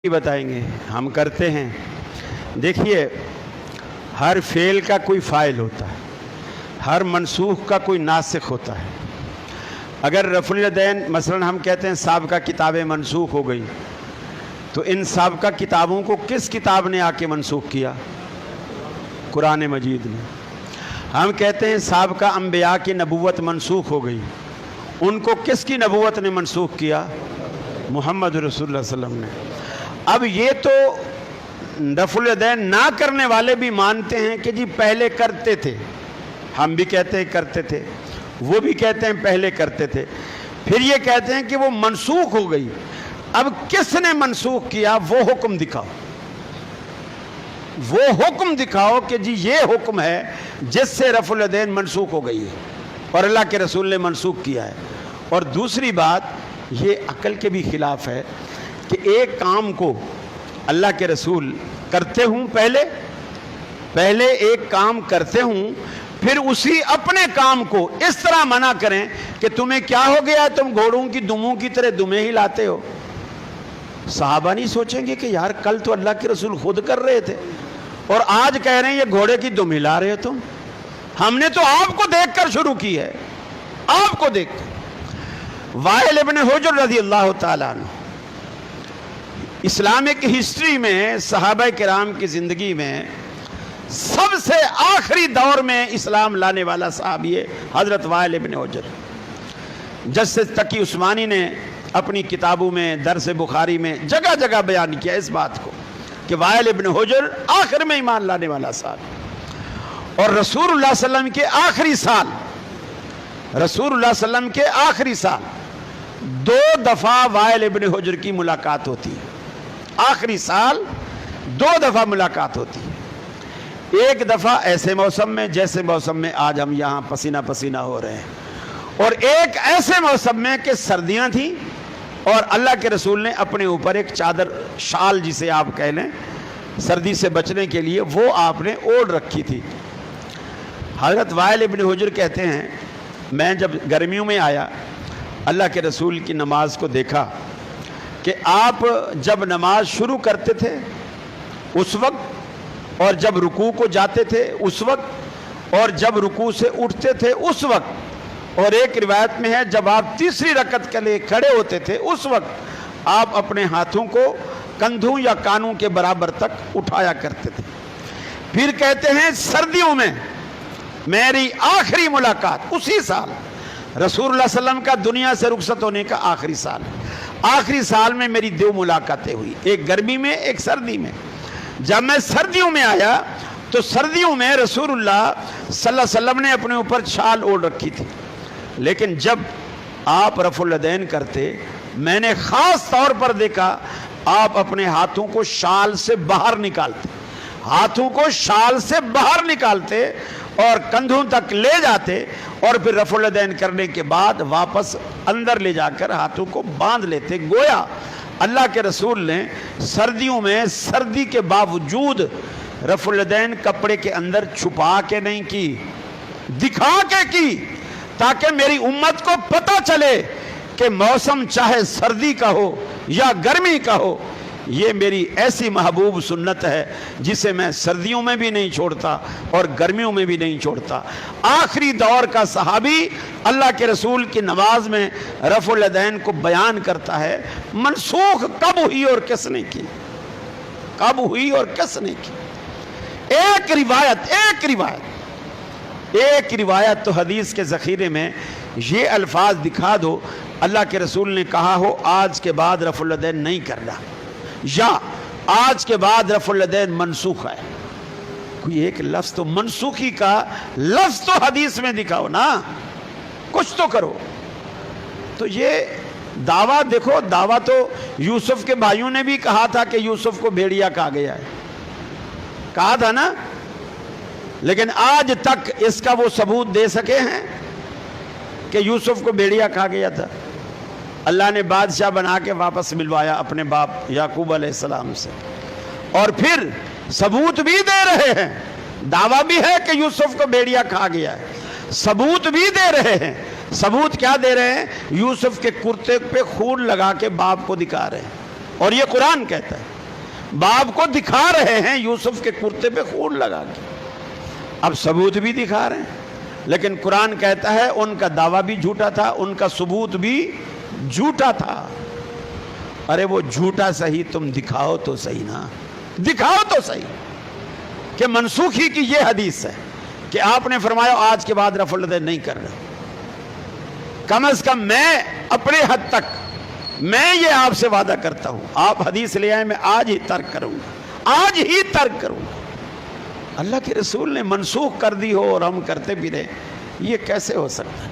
بتائیں گے ہم کرتے ہیں۔ دیکھیے، ہر فعل کا کوئی فاعل ہوتا ہے، ہر منسوخ کا کوئی ناسخ ہوتا ہے۔ اگر رفع الیدین مثلا ہم کہتے ہیں سابقہ کتابیں منسوخ ہو گئی، تو ان سابقہ کتابوں کو کس کتاب نے آ کے منسوخ کیا؟ قرآن مجید نے۔ ہم کہتے ہیں سابقہ انبیاء کی نبوت منسوخ ہو گئی، ان کو کس کی نبوت نے منسوخ کیا؟ محمد رسول اللہ صلی اللہ علیہ وسلم نے۔ اب یہ تو رفع الیدین نہ کرنے والے بھی مانتے ہیں کہ جی پہلے کرتے تھے، ہم بھی کہتے ہیں کرتے تھے، وہ بھی کہتے ہیں پہلے کرتے تھے، پھر یہ کہتے ہیں کہ وہ منسوخ ہو گئی۔ اب کس نے منسوخ کیا وہ حکم دکھاؤ، وہ حکم دکھاؤ کہ جی یہ حکم ہے جس سے رفع الیدین منسوخ ہو گئی ہے اور اللہ کے رسول نے منسوخ کیا ہے۔ اور دوسری بات، یہ عقل کے بھی خلاف ہے کہ ایک کام کو اللہ کے رسول کرتے ہوں، پہلے ایک کام کرتے ہوں، پھر اسی اپنے کام کو اس طرح منع کریں کہ تمہیں کیا ہو گیا، تم گھوڑوں کی دموں کی طرح دمیں ہی لاتے ہو۔ صحابہ نہیں سوچیں گے کہ یار کل تو اللہ کے رسول خود کر رہے تھے اور آج کہہ رہے ہیں یہ گھوڑے کی دم ہلا رہے ہو تم؟ ہم نے تو آپ کو دیکھ کر شروع کی ہے، آپ کو دیکھ کر۔ وائل ابن حجر رضی اللہ تعالیٰ عنہ اسلامک ہسٹری میں، صحابہ کرام کی زندگی میں سب سے آخری دور میں اسلام لانے والا صحابی ہے حضرت وائل ابن حجر۔ جسٹس تقی عثمانی نے اپنی کتابوں میں، درس بخاری میں جگہ جگہ بیان کیا اس بات کو کہ وائل ابن حجر آخر میں ایمان لانے والا صحابی۔ اور رسول اللہ صلی اللہ علیہ وسلم کے آخری سال، رسول اللہ صلی اللہ علیہ وسلم کے آخری سال 2 دفعہ وائل ابن حجر کی ملاقات ہوتی ہے۔ آخری سال 2 دفعہ ملاقات ہوتی ہے۔ ایک دفعہ ایسے موسم میں جیسے موسم میں آج ہم یہاں پسینہ پسینہ ہو رہے ہیں، اور ایک ایسے موسم میں کہ سردیاں تھیں اور اللہ کے رسول نے اپنے اوپر ایک چادر، شال جسے آپ کہہ لیں، سردی سے بچنے کے لیے وہ آپ نے اوڑھ رکھی تھی۔ حضرت وائل ابن حجر کہتے ہیں میں جب گرمیوں میں آیا، اللہ کے رسول کی نماز کو دیکھا کہ آپ جب نماز شروع کرتے تھے اس وقت، اور جب رکوع کو جاتے تھے اس وقت، اور جب رکوع سے اٹھتے تھے اس وقت، اور ایک روایت میں ہے جب آپ تیسری رکعت کے لیے کھڑے ہوتے تھے اس وقت آپ اپنے ہاتھوں کو کندھوں یا کانوں کے برابر تک اٹھایا کرتے تھے۔ پھر کہتے ہیں سردیوں میں میری آخری ملاقات اسی سال، رسول اللہ صلی اللہ علیہ وسلم کا دنیا سے رخصت ہونے کا آخری سال ہے، آخری سال میں میری 2 ملاقاتیں ہوئی، ایک گرمی میں ایک سردی میں۔ جب میں سردیوں میں آیا تو سردیوں میں رسول اللہ صلی اللہ علیہ وسلم نے اپنے اوپر چھال اوڑھ رکھی تھی، لیکن جب آپ رفع الیدین کرتے میں نے خاص طور پر دیکھا آپ اپنے ہاتھوں کو شال سے باہر نکالتے، ہاتھوں کو شال سے باہر نکالتے اور کندھوں تک لے جاتے، اور پھر رفع الیدین کرنے کے بعد واپس اندر لے جا کر ہاتھوں کو باندھ لیتے۔ گویا اللہ کے رسول نے سردیوں میں سردی کے باوجود رفع الیدین کپڑے کے اندر چھپا کے نہیں کی، دکھا کے کی، تاکہ میری امت کو پتہ چلے کہ موسم چاہے سردی کا ہو یا گرمی کا ہو، یہ میری ایسی محبوب سنت ہے جسے میں سردیوں میں بھی نہیں چھوڑتا اور گرمیوں میں بھی نہیں چھوڑتا۔ آخری دور کا صحابی اللہ کے رسول کی نماز میں رفع الیدین کو بیان کرتا ہے۔ منسوخ کب ہوئی اور کس نے کی؟ کب ہوئی اور کس نے کی؟ ایک روایت تو حدیث کے ذخیرے میں یہ الفاظ دکھا دو اللہ کے رسول نے کہا ہو آج کے بعد رفع الیدین نہیں کرنا، یا آج کے بعد رفع الیدین منسوخ ہے۔ کوئی ایک لفظ تو، منسوخی کا لفظ تو حدیث میں دکھاؤ نا، کچھ تو کرو۔ تو یہ دعویٰ دیکھو، دعویٰ تو یوسف کے بھائیوں نے بھی کہا تھا کہ یوسف کو بھیڑیا کہا گیا ہے، کہا تھا نا، لیکن آج تک اس کا وہ ثبوت دے سکے ہیں کہ یوسف کو بھیڑیا کہا گیا تھا؟ اللہ نے بادشاہ بنا کے واپس ملوایا اپنے باپ یعقوب علیہ السلام سے، اور پھر ثبوت بھی دے رہے ہیں، دعویٰ بھی ہے کہ یوسف کو بھیڑیا کھا گیا ہے، ثبوت بھی دے رہے ہیں۔ ثبوت کیا دے رہے ہیں؟ یوسف کے کرتے پہ خون لگا کے باپ کو دکھا رہے ہیں، اور یہ قرآن کہتا ہے۔ باپ کو دکھا رہے ہیں یوسف کے کرتے پہ خون لگا کے، اب ثبوت بھی دکھا رہے ہیں، لیکن قرآن کہتا ہے ان کا دعویٰ بھی جھوٹا تھا، ان کا ثبوت بھی جھوٹا تھا۔ ارے وہ جھوٹا صحیح، تم دکھاؤ تو صحیح نا، دکھاؤ تو صحیح کہ منسوخی کی یہ حدیث ہے کہ آپ نے فرمایا آج کے بعد رفع الیدین نہیں کر رہے، کم از کم میں اپنے حد تک میں یہ آپ سے وعدہ کرتا ہوں، آپ حدیث لے آئے میں آج ہی ترک کروں گا، آج ہی ترک کروں گا۔ اللہ کے رسول نے منسوخ کر دی ہو اور ہم کرتے بھی رہے، یہ کیسے ہو سکتا ہے؟